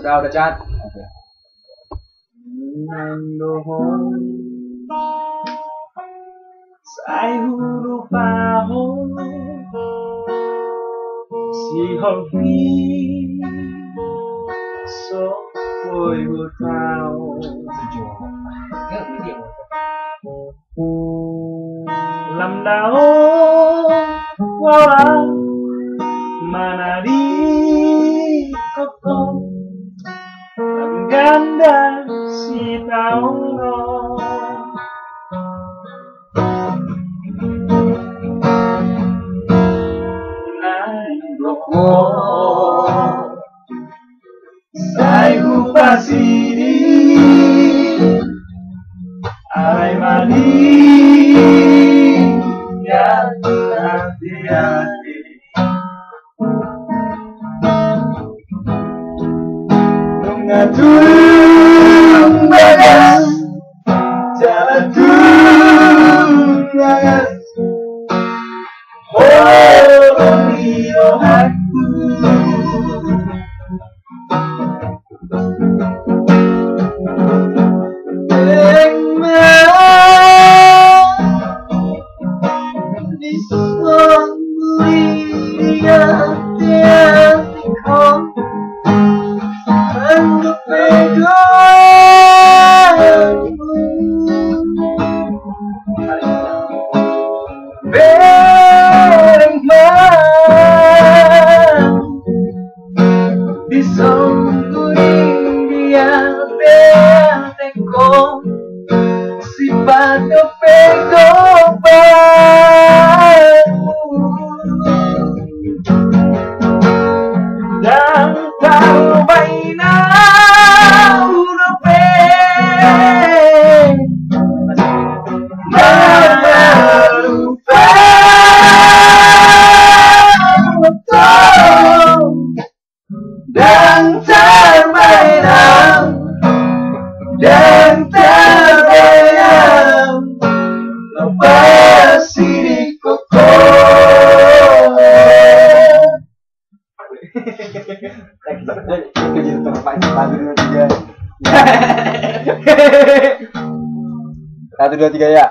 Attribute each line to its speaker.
Speaker 1: Udah cat.
Speaker 2: Oke.
Speaker 3: Nandohon Sai hulu pahon Si hopi So boy hutao Lam dao Wala Manadi Kokong Lam ganda Si taono Sai hupasiri Ai mani Ya hati-hati Mengatur bagas Jalan bagas Oh, mio aku dan terbayang lepas diriku
Speaker 2: Jadi terpacu 1, 2, 3 ya.